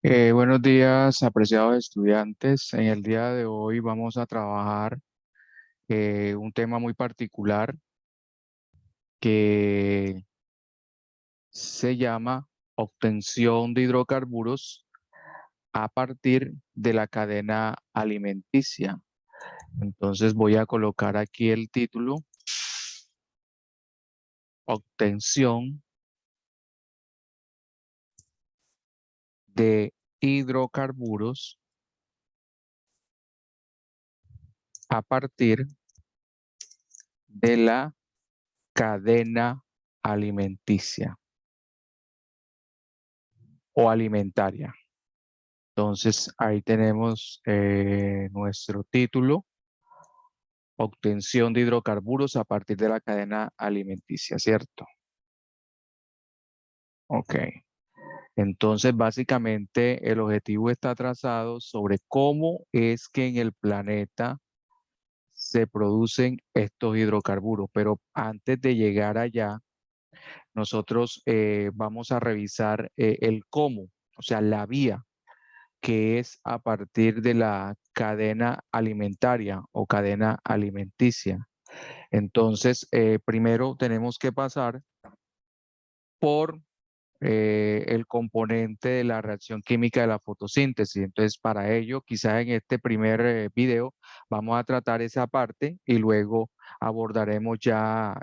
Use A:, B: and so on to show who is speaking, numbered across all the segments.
A: Buenos días, apreciados estudiantes. En el día de hoy vamos a trabajar un tema muy particular que se llama obtención de hidrocarburos a partir de la cadena alimenticia. Entonces voy a colocar aquí el título, obtención de hidrocarburos a partir de la cadena alimenticia o alimentaria. Entonces ahí tenemos nuestro título, obtención de hidrocarburos a partir de la cadena alimenticia, ¿cierto? Ok. Entonces básicamente el objetivo está trazado sobre cómo es que en el planeta se producen estos hidrocarburos, pero antes de llegar allá, nosotros vamos a revisar el cómo, o sea, la vía, que es a partir de la cadena alimentaria o cadena alimenticia. Entonces, primero tenemos que pasar por el componente de la reacción química de la fotosíntesis. Entonces, para ello, quizás en este primer video vamos a tratar esa parte y luego abordaremos ya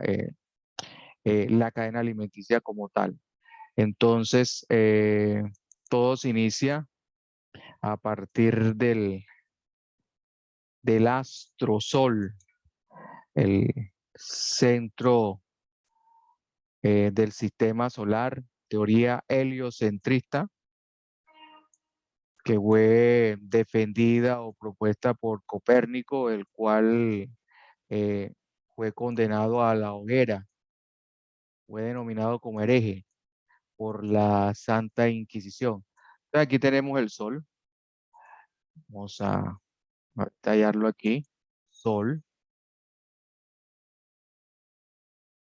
A: la cadena alimenticia como tal. Entonces, todo se inicia a partir del astrosol, el centro del sistema solar, teoría heliocentrista, que fue defendida o propuesta por Copérnico, el cual eh, fue condenado a la hoguera, fue denominado como hereje por la Santa Inquisición. Entonces, aquí tenemos el Sol, vamos a tallarlo aquí, Sol,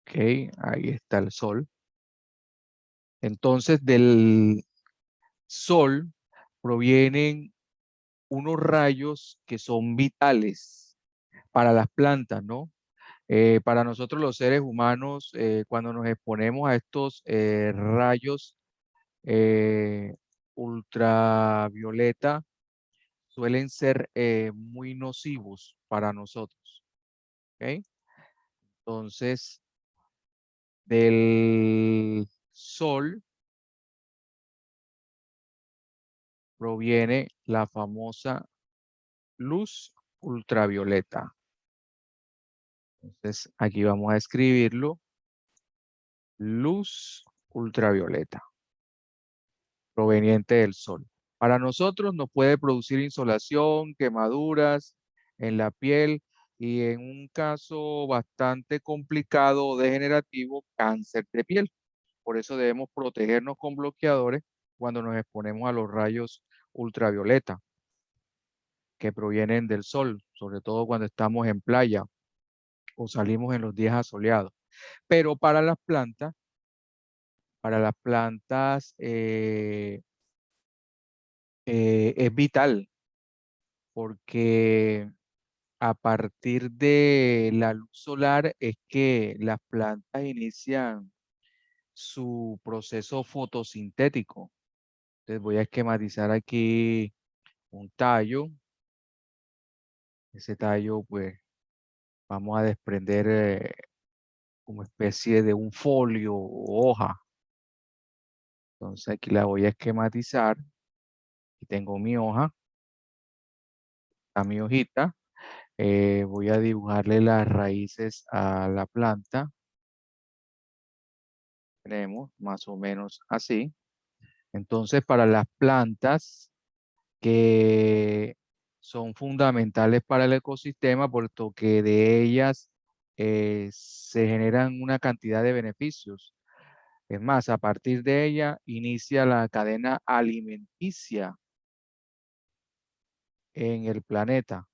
A: ok, ahí está el Sol. Entonces, del Sol provienen unos rayos que son vitales para las plantas, ¿no? Para nosotros los seres humanos, cuando nos exponemos a estos rayos eh, ultravioleta, suelen ser muy nocivos para nosotros, ¿ok? Entonces, del sol proviene la famosa luz ultravioleta. Entonces, aquí vamos a escribirlo, luz ultravioleta, proveniente del sol. Para nosotros nos puede producir insolación, quemaduras en la piel y en un caso bastante complicado o degenerativo, cáncer de piel. Por eso debemos protegernos con bloqueadores cuando nos exponemos a los rayos ultravioleta que provienen del sol, sobre todo cuando estamos en playa o salimos en los días asoleados. Pero para las plantas es vital porque a partir de la luz solar es que las plantas inician su proceso fotosintético. Entonces voy a esquematizar aquí un tallo. Ese tallo, pues, vamos a desprender como especie de un folio o hoja. Entonces aquí la voy a esquematizar. Aquí tengo mi hoja, a mi hojita. Voy a dibujarle las raíces a la planta. Tenemos más o menos así. Entonces, para las plantas que son fundamentales para el ecosistema, puesto que de ellas se generan una cantidad de beneficios. Es más, a partir de ella inicia la cadena alimenticia en el planeta.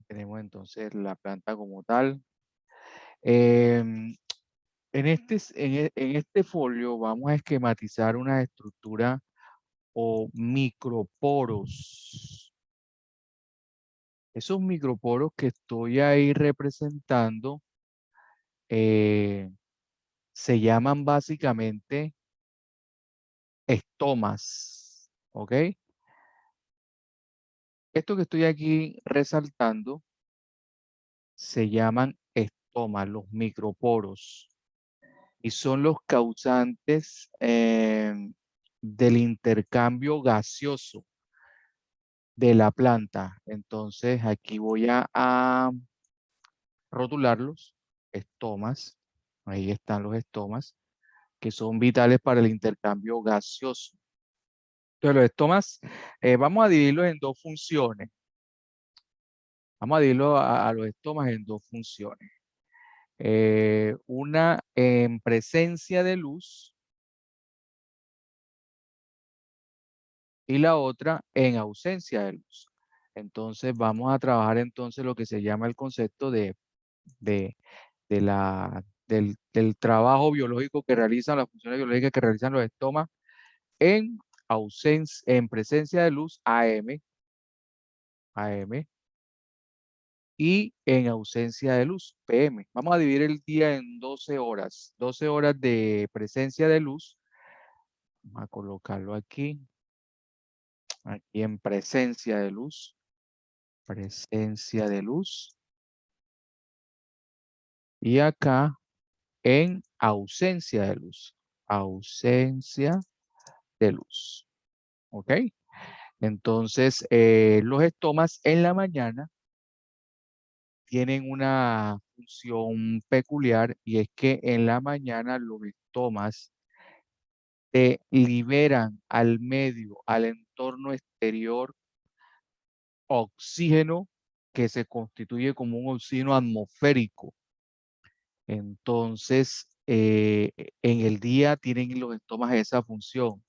A: Tenemos entonces la planta como tal. Em, En este folio vamos a esquematizar una estructura o microporos. Esos microporos que estoy ahí representando eh, se llaman básicamente estomas, ¿ok? Esto que estoy aquí resaltando se llaman estomas, los microporos, y son los causantes del intercambio gaseoso de la planta. Entonces aquí voy a rotularlos, estomas, ahí están los estomas, que son vitales para el intercambio gaseoso. Entonces los estomas, vamos a dividirlos en dos funciones. Vamos a dividirlo a los estomas en dos funciones. Una en presencia de luz y la otra en ausencia de luz. Entonces vamos a trabajar entonces lo que se llama el concepto de, del trabajo biológico que realizan, las funciones biológicas que realizan los estomas en en presencia de luz AM, y en ausencia de luz, PM. Vamos a dividir el día en 12 horas. 12 horas de presencia de luz. Vamos a colocarlo aquí en presencia de luz. Presencia de luz. Y acá en ausencia de luz. Ausencia de luz. ¿Ok? Entonces, los estomas en la mañana tienen una función peculiar y es que en la mañana los estomas te liberan al medio, al entorno exterior, oxígeno que se constituye como un oxígeno atmosférico. Entonces, en el día tienen los estomas esa función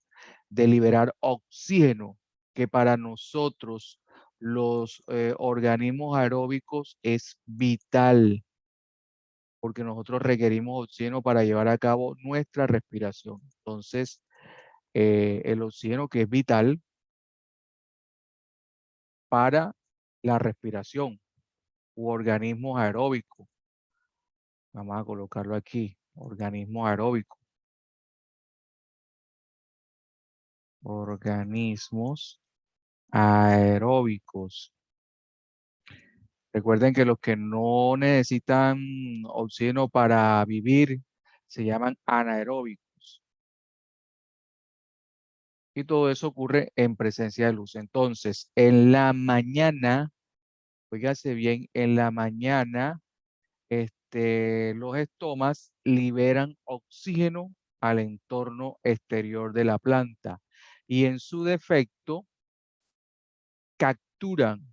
A: de liberar oxígeno, que para nosotros, los organismos aeróbicos, es vital, porque nosotros requerimos oxígeno para llevar a cabo nuestra respiración. Entonces, el oxígeno que es vital para la respiración u organismos aeróbicos. Vamos a colocarlo aquí, organismos aeróbicos. Organismos aeróbicos. Recuerden que los que no necesitan oxígeno para vivir se llaman anaeróbicos. Y todo eso ocurre en presencia de luz. Entonces, en la mañana, oígase bien, en la mañana, los estomas liberan oxígeno al entorno exterior de la planta y en su defecto capturan,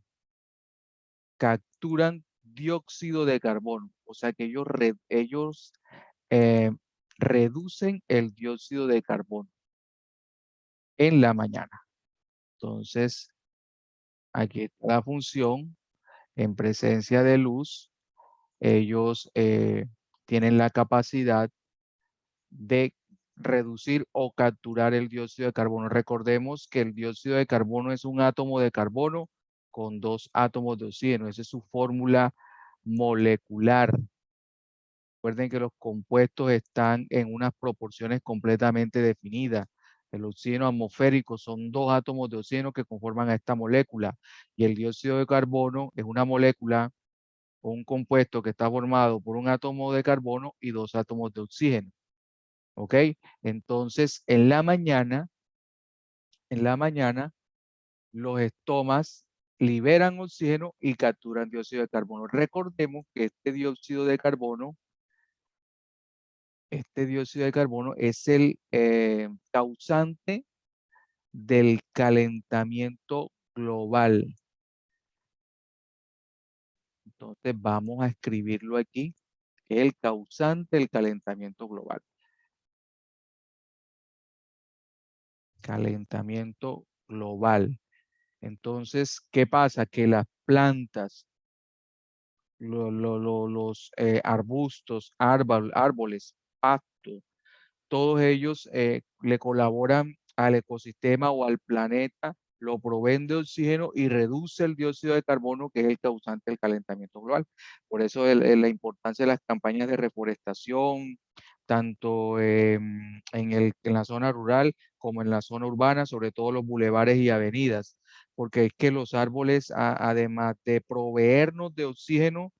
A: capturan dióxido de carbono. O sea que ellos eh, reducen el dióxido de carbono en la mañana. Entonces, aquí está la función en presencia de luz. Ellos tienen la capacidad de reducir o capturar el dióxido de carbono. Recordemos que el dióxido de carbono es un átomo de carbono con dos átomos de oxígeno. Esa es su fórmula molecular. Recuerden que los compuestos están en unas proporciones completamente definidas. El oxígeno atmosférico son dos átomos de oxígeno que conforman a esta molécula y el dióxido de carbono es una molécula o un compuesto que está formado por un átomo de carbono y dos átomos de oxígeno. ¿Ok? Entonces, en la mañana, los estomas liberan oxígeno y capturan dióxido de carbono. Recordemos que este dióxido de carbono es el causante del calentamiento global. Entonces, vamos a escribirlo aquí, el causante del calentamiento global. Calentamiento global. Entonces, ¿qué pasa? Que las plantas, los arbustos, árboles, pasto, todos ellos le colaboran al ecosistema o al planeta, lo proveen de oxígeno y reduce el dióxido de carbono, que es el causante del calentamiento global. Por eso la importancia de las campañas de reforestación, tanto en la zona rural como en la zona urbana, sobre todo los bulevares y avenidas, porque es que los árboles, además de proveernos de oxígeno,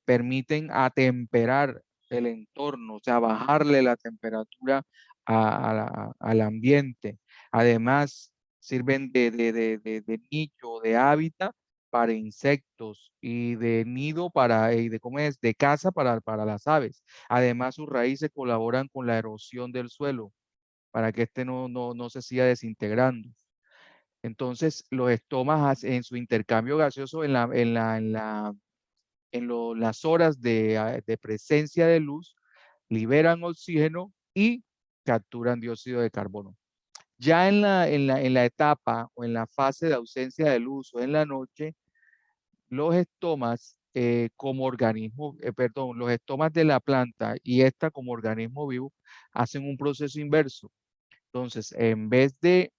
A: permiten atemperar el entorno, o sea, bajarle la temperatura al ambiente. Además, sirven de nicho, de hábitat para insectos y de nido ¿cómo es? De casa para las aves. Además, sus raíces colaboran con la erosión del suelo para que este no se siga desintegrando. Entonces, los estomas en su intercambio gaseoso las horas de presencia de luz, liberan oxígeno y capturan dióxido de carbono. Ya en la etapa o en la fase de ausencia de luz o en la noche, los estomas como organismo, perdón, los estomas de la planta y esta como organismo vivo hacen un proceso inverso. Entonces, en vez de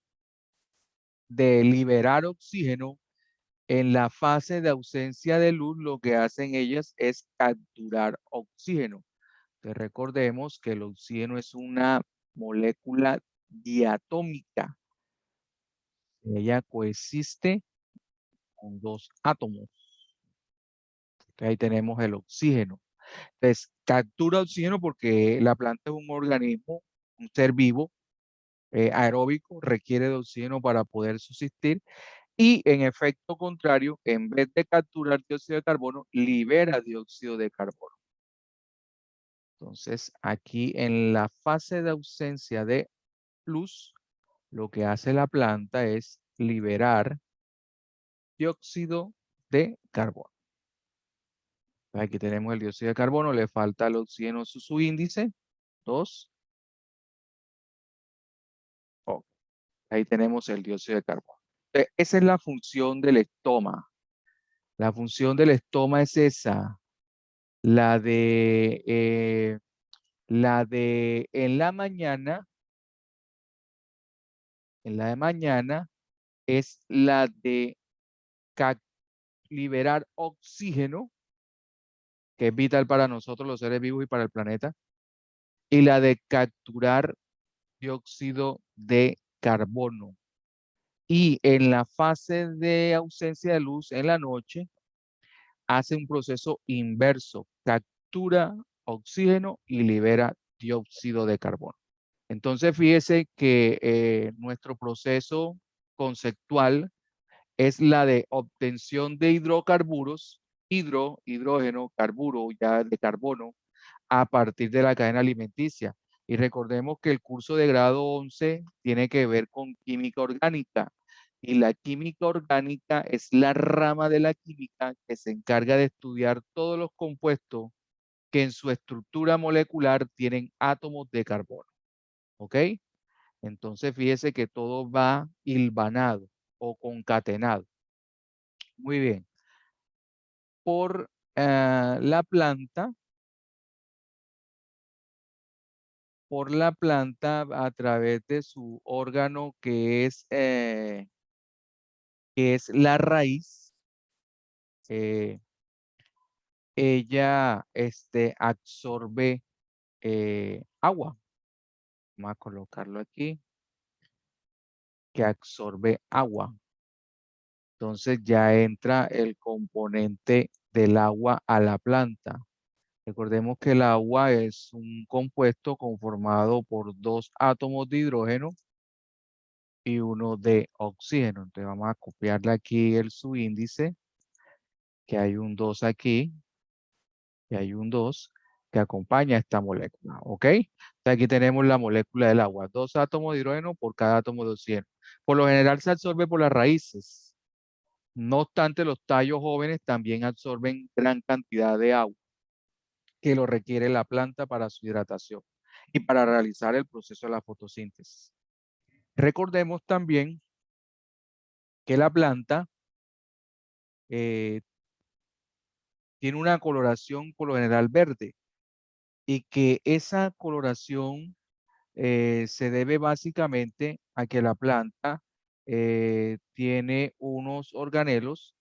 A: liberar oxígeno, en la fase de ausencia de luz, lo que hacen ellas es capturar oxígeno. Entonces, recordemos que el oxígeno es una molécula diatómica. Ella coexiste con dos átomos. Entonces, ahí tenemos el oxígeno. Entonces, captura oxígeno porque la planta es un organismo, un ser vivo, aeróbico, requiere de oxígeno para poder subsistir. Y en efecto contrario, en vez de capturar dióxido de carbono, libera dióxido de carbono. Entonces, aquí en la fase de ausencia de luz, lo que hace la planta es liberar dióxido de carbono. Aquí tenemos el dióxido de carbono, le falta el oxígeno su índice, 2. Oh, ahí tenemos el dióxido de carbono. Esa es la función del estoma. La función del estoma es esa, la de en la de mañana es la de liberar oxígeno, que es vital para nosotros los seres vivos y para el planeta, y la de capturar dióxido de carbono. Y en la fase de ausencia de luz en la noche, hace un proceso inverso, captura oxígeno y libera dióxido de carbono. Entonces, fíjese que nuestro proceso conceptual es la de obtención de hidrocarburos, hidrógeno, carburo, ya de carbono, a partir de la cadena alimenticia. Y recordemos que el curso de grado 11 tiene que ver con química orgánica. Y la química orgánica es la rama de la química que se encarga de estudiar todos los compuestos que en su estructura molecular tienen átomos de carbono. ¿Ok? Entonces, fíjese que todo va hilvanado o concatenado. Muy bien. Por la planta a través de su órgano que es la raíz, eh, ella absorbe agua. Vamos a colocarlo aquí, que absorbe agua. Entonces ya entra el componente del agua a la planta. Recordemos que el agua es un compuesto conformado por dos átomos de hidrógeno y uno de oxígeno. Entonces vamos a copiarle aquí el subíndice, que hay un 2 aquí, y hay un 2 que acompaña a esta molécula, ¿ok? Entonces aquí tenemos la molécula del agua, dos átomos de hidrógeno por cada átomo de oxígeno. Por lo general se absorbe por las raíces. No obstante, los tallos jóvenes también absorben gran cantidad de agua que lo requiere la planta para su hidratación y para realizar el proceso de la fotosíntesis. Recordemos también que la planta eh, tiene una coloración por lo general verde. y que esa coloración se debe básicamente a que la planta tiene unos organelos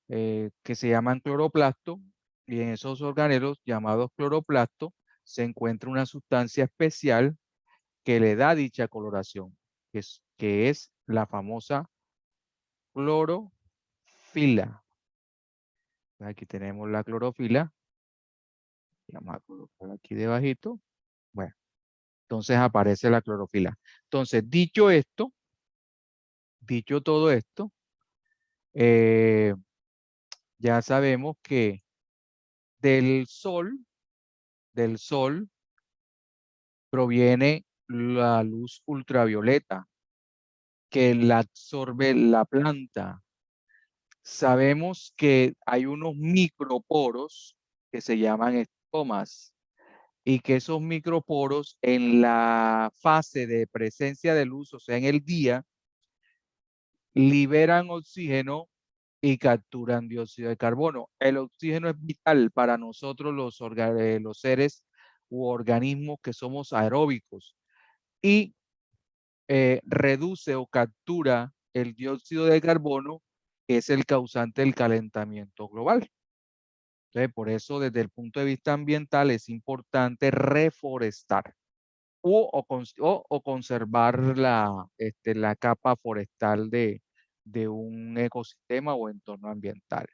A: que se llaman cloroplasto, y en esos organelos llamados cloroplasto se encuentra una sustancia especial que le da dicha coloración, que es la famosa clorofila. Aquí tenemos la clorofila, vamos a colocar aquí debajito. Bueno, entonces aparece la clorofila. Entonces, dicho todo esto, eh, ya sabemos que del sol, del sol proviene la luz ultravioleta que la absorbe la planta. Sabemos que hay unos microporos que se llaman estomas y que esos microporos en la fase de presencia de luz, o sea, en el día, liberan oxígeno y capturan dióxido de carbono. El oxígeno es vital para nosotros los seres u organismos que somos aeróbicos y reduce o captura el dióxido de carbono, que es el causante del calentamiento global. Entonces, por eso, desde el punto de vista ambiental, es importante reforestar o conservar la capa forestal de un ecosistema o entorno ambiental.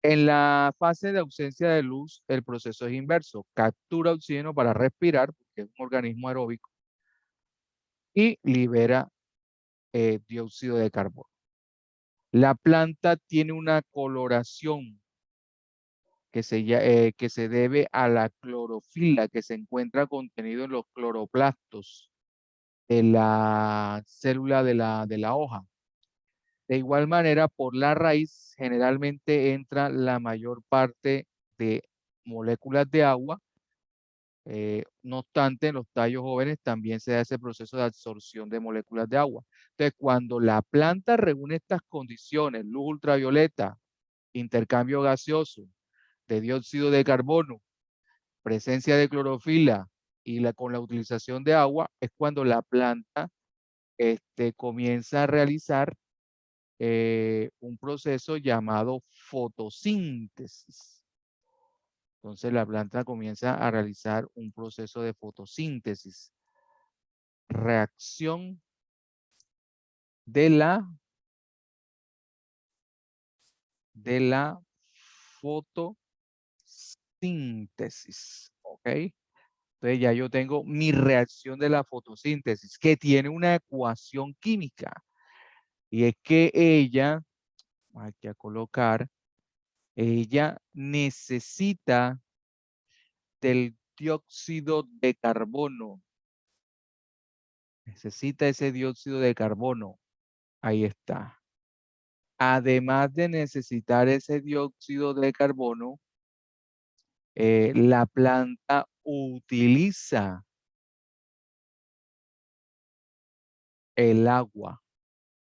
A: En la fase de ausencia de luz, el proceso es inverso. Captura oxígeno para respirar, porque es un organismo aeróbico, y libera dióxido de carbono. La planta tiene una coloración que se debe a la clorofila que se encuentra contenido en los cloroplastos de la célula de la hoja. De igual manera, por la raíz generalmente entra la mayor parte de moléculas de agua. No obstante, en los tallos jóvenes también se da ese proceso de absorción de moléculas de agua. Entonces, cuando la planta reúne estas condiciones, luz ultravioleta, intercambio gaseoso de dióxido de carbono, presencia de clorofila y con la utilización de agua, es cuando la planta comienza a realizar un proceso llamado fotosíntesis. Entonces la planta comienza a realizar un proceso de fotosíntesis, reacción de la fotosíntesis, ¿ok? Entonces ya yo tengo mi reacción de la fotosíntesis, que tiene una ecuación química, y es que ella, aquí a colocar, ella necesita del dióxido de carbono. Necesita ese dióxido de carbono. Ahí está. Además de necesitar ese dióxido de carbono, la planta utiliza el agua.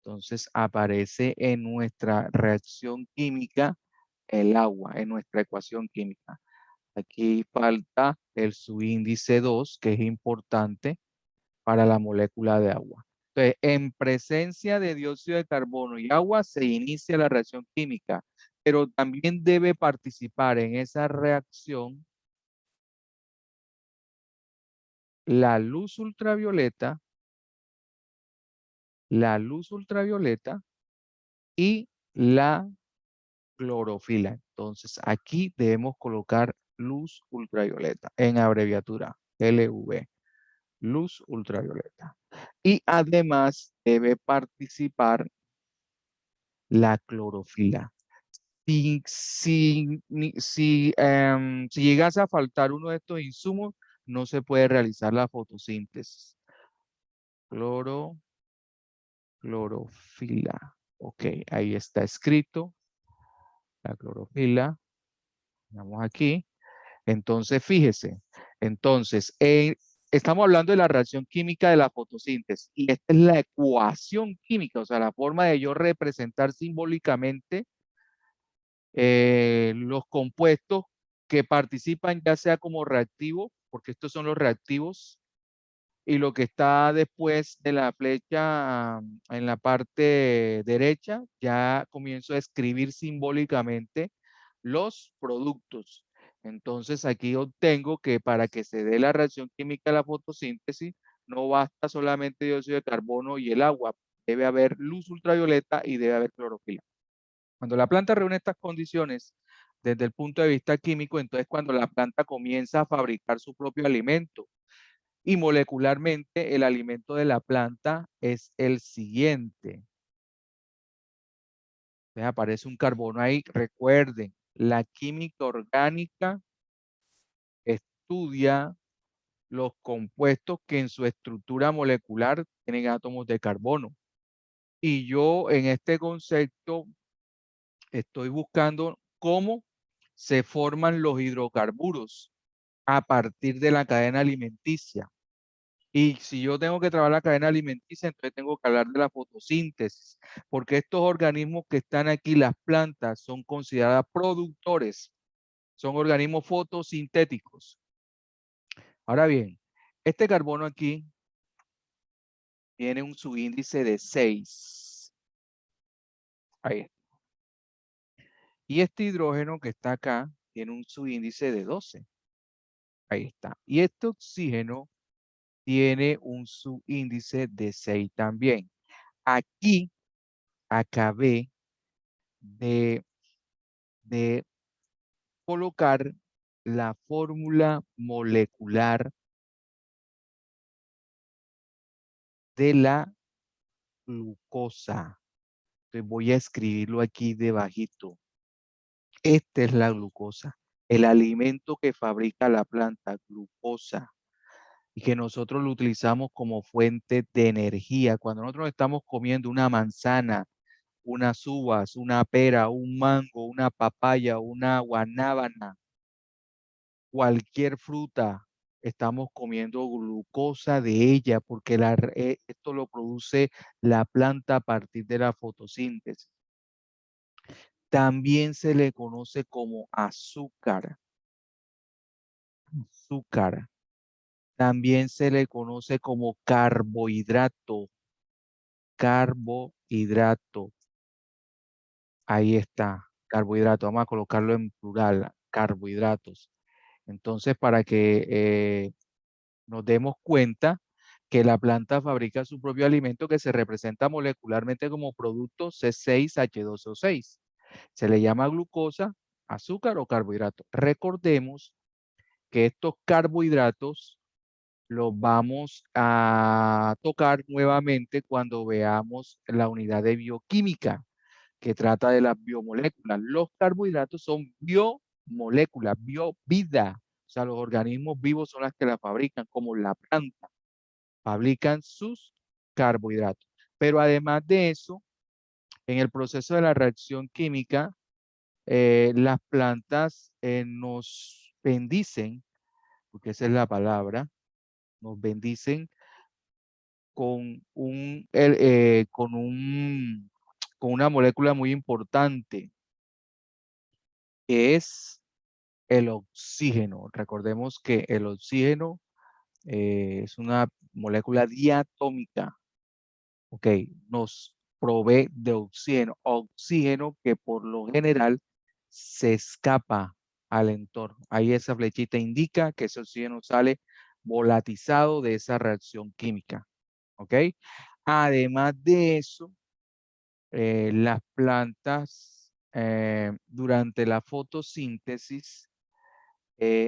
A: Entonces aparece en nuestra reacción química el agua, en nuestra ecuación química. Aquí falta el subíndice 2, que es importante para la molécula de agua. Entonces, en presencia de dióxido de carbono y agua se inicia la reacción química, pero también debe participar en esa reacción la luz ultravioleta, y la clorofila. Entonces, aquí debemos colocar luz ultravioleta en abreviatura, LUV, luz ultravioleta. Y además debe participar la clorofila. Si llegase a faltar uno de estos insumos, no se puede realizar la fotosíntesis. Clorofila. Ok, ahí está escrito la clorofila. Vamos aquí. Entonces, fíjese. Entonces, estamos hablando de la reacción química de la fotosíntesis. Y esta es la ecuación química, o sea, la forma de yo representar simbólicamente los compuestos que participan ya sea como reactivo porque estos son los reactivos, y lo que está después de la flecha en la parte derecha, ya comienzo a escribir simbólicamente los productos. Entonces aquí obtengo que para que se dé la reacción química de la fotosíntesis, no basta solamente dióxido de carbono y el agua, debe haber luz ultravioleta y debe haber clorofila. Cuando la planta reúne estas condiciones desde el punto de vista químico, entonces cuando la planta comienza a fabricar su propio alimento. Y molecularmente el alimento de la planta es el siguiente. Entonces aparece un carbono ahí. Recuerden, la química orgánica estudia los compuestos que en su estructura molecular tienen átomos de carbono. Y yo en este concepto estoy buscando cómo se forman los hidrocarburos a partir de la cadena alimenticia. Y si yo tengo que trabajar la cadena alimenticia, entonces tengo que hablar de la fotosíntesis, porque estos organismos que están aquí, las plantas, son consideradas productores, son organismos fotosintéticos. Ahora bien, este carbono aquí tiene un subíndice de 6. Ahí. Y este hidrógeno que está acá tiene un subíndice de 12. Ahí está. Y este oxígeno tiene un subíndice de 6 también. Aquí acabé de colocar la fórmula molecular de la glucosa. Entonces voy a escribirlo aquí debajito. Esta es la glucosa, el alimento que fabrica la planta, glucosa, y que nosotros lo utilizamos como fuente de energía. Cuando nosotros estamos comiendo una manzana, unas uvas, una pera, un mango, una papaya, una guanábana, cualquier fruta, estamos comiendo glucosa de ella porque esto lo produce la planta a partir de la fotosíntesis. También se le conoce como azúcar. Azúcar. También se le conoce como carbohidrato. Carbohidrato. Ahí está, carbohidrato. Vamos a colocarlo en plural, carbohidratos. Entonces, para que nos demos cuenta que la planta fabrica su propio alimento que se representa molecularmente como producto C6H12O6. Se le llama glucosa, azúcar o carbohidrato. Recordemos que estos carbohidratos los vamos a tocar nuevamente cuando veamos la unidad de bioquímica que trata de las biomoléculas. Los carbohidratos son biomoléculas, biovida. O sea, los organismos vivos son las que la fabrican, como la planta, fabrican sus carbohidratos. Pero además de eso, en el proceso de la reacción química, las plantas nos bendicen, porque esa es la palabra, nos bendicen con con una molécula muy importante, que es el oxígeno. Recordemos que el oxígeno es una molécula diatómica. Ok, nos provee de oxígeno. Oxígeno que por lo general se escapa al entorno. Ahí esa flechita indica que ese oxígeno sale volatizado de esa reacción química. Ok, además de eso, las plantas durante la fotosíntesis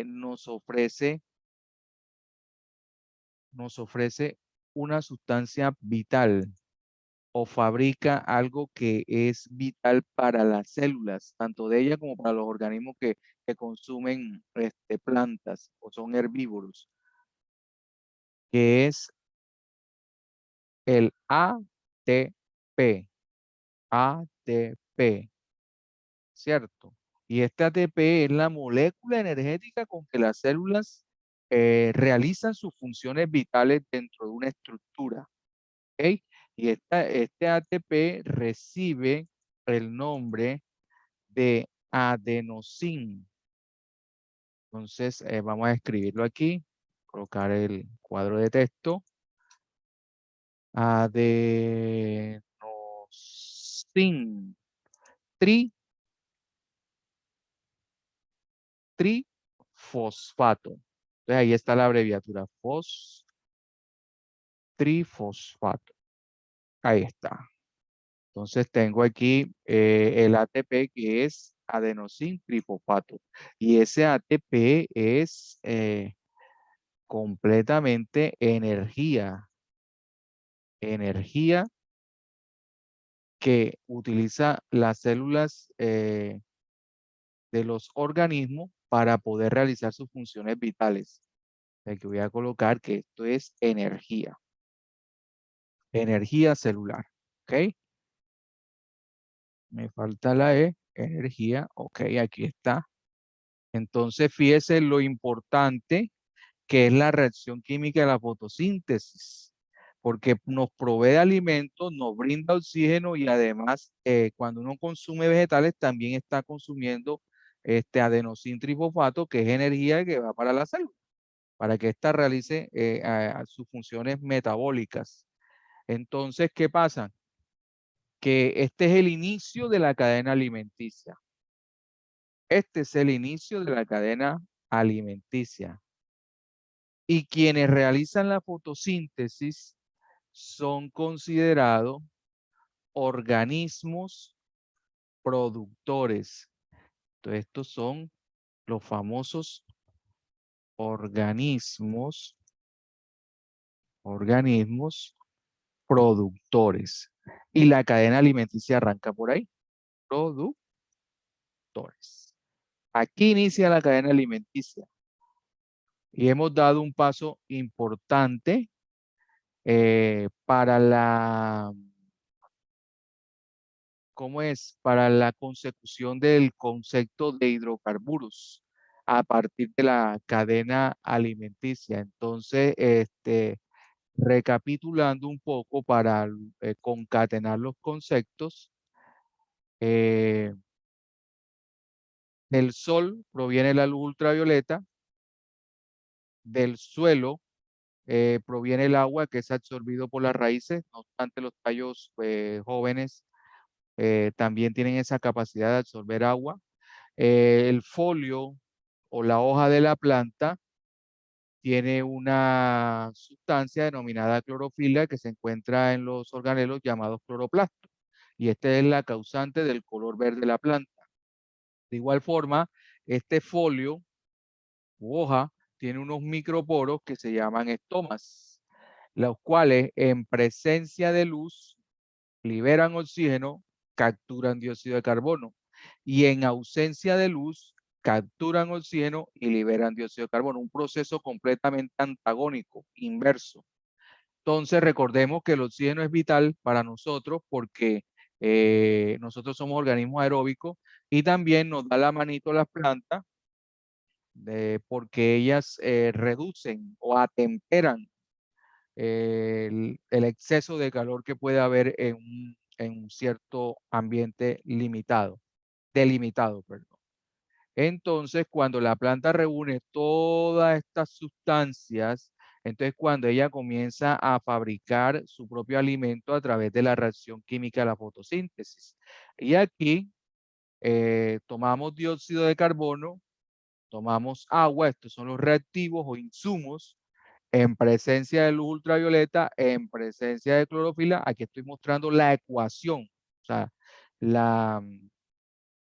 A: nos ofrece una sustancia vital o fabrica algo que es vital para las células, tanto de ella como para los organismos que consumen plantas o son herbívoros, que es el ATP. ATP, ¿cierto? Y este ATP es la molécula energética con que las células realizan sus funciones vitales dentro de una estructura. ¿Ok? Y este ATP recibe el nombre de adenosín. Entonces, vamos a escribirlo aquí. colocar el cuadro de texto. Adenosin trifosfato. Entonces ahí está la abreviatura, trifosfato. Ahí está. Entonces tengo aquí el ATP que es adenosin trifosfato. Y ese ATP es completamente energía. Energía que utiliza las células de los organismos para poder realizar sus funciones vitales. Aquí voy a colocar que esto es energía. Energía celular. ¿Ok? Me falta la E, energía. Ok, aquí está. Entonces, fíjese lo importante que es la reacción química de la fotosíntesis, porque nos provee alimentos, nos brinda oxígeno y además, cuando uno consume vegetales, también está consumiendo este adenosín trifosfato, que es energía que va para la célula, para que ésta realice sus funciones metabólicas. Entonces, ¿qué pasa? Que este es el inicio de la cadena alimenticia. Este es el inicio de la cadena alimenticia. Y quienes realizan la fotosíntesis son considerados organismos productores. Entonces, estos son los famosos organismos productores. Y la cadena alimenticia arranca por ahí. Productores. Aquí inicia la cadena alimenticia. Y hemos dado un paso importante para ¿cómo es? Para la consecución del concepto de hidrocarburos a partir de la cadena alimenticia. Entonces, recapitulando un poco para concatenar los conceptos, eh, del sol proviene la luz ultravioleta, del suelo proviene el agua que es absorbido por las raíces, no obstante los tallos jóvenes también tienen esa capacidad de absorber agua. El folio o la hoja de la planta tiene una sustancia denominada clorofila que se encuentra en los organelos llamados cloroplastos. Y esta es la causante del color verde de la planta. De igual forma, este folio u hoja tiene unos microporos que se llaman estomas, los cuales en presencia de luz liberan oxígeno, capturan dióxido de carbono. Y en ausencia de luz, capturan oxígeno y liberan dióxido de carbono. Un proceso completamente antagónico, inverso. Entonces, recordemos que el oxígeno es vital para nosotros porque nosotros somos organismos aeróbicos y también nos da la manito a las plantas porque ellas reducen o atemperan el exceso de calor que puede haber en un cierto ambiente delimitado, perdón. Entonces, cuando la planta reúne todas estas sustancias, entonces cuando ella comienza a fabricar su propio alimento a través de la reacción química de la fotosíntesis. Y aquí tomamos dióxido de carbono, tomamos agua, estos son los reactivos o insumos, en presencia de luz ultravioleta, en presencia de clorofila. Aquí estoy mostrando la ecuación, o sea, la,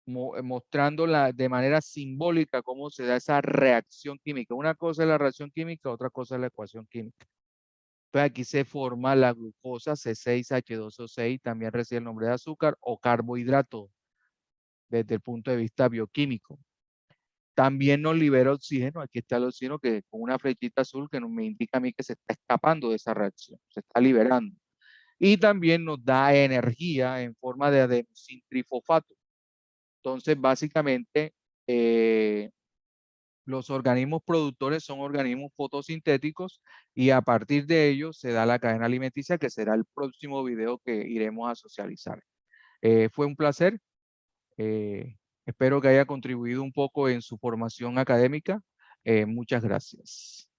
A: mostrando de manera simbólica cómo se da esa reacción química. Una cosa es la reacción química, otra cosa es la ecuación química. Entonces aquí se forma la glucosa C6H12O6, también recibe el nombre de azúcar o carbohidrato desde el punto de vista bioquímico. También nos libera oxígeno. Aquí está el oxígeno que con una flechita azul que me indica a mí que se está escapando de esa reacción, se está liberando. Y también nos da energía en forma de adenosín trifosfato. Entonces, básicamente, los organismos productores son organismos fotosintéticos y a partir de ellos se da la cadena alimenticia, que será el próximo video que iremos a socializar. Fue un placer. Espero que haya contribuido un poco en su formación académica. Muchas gracias.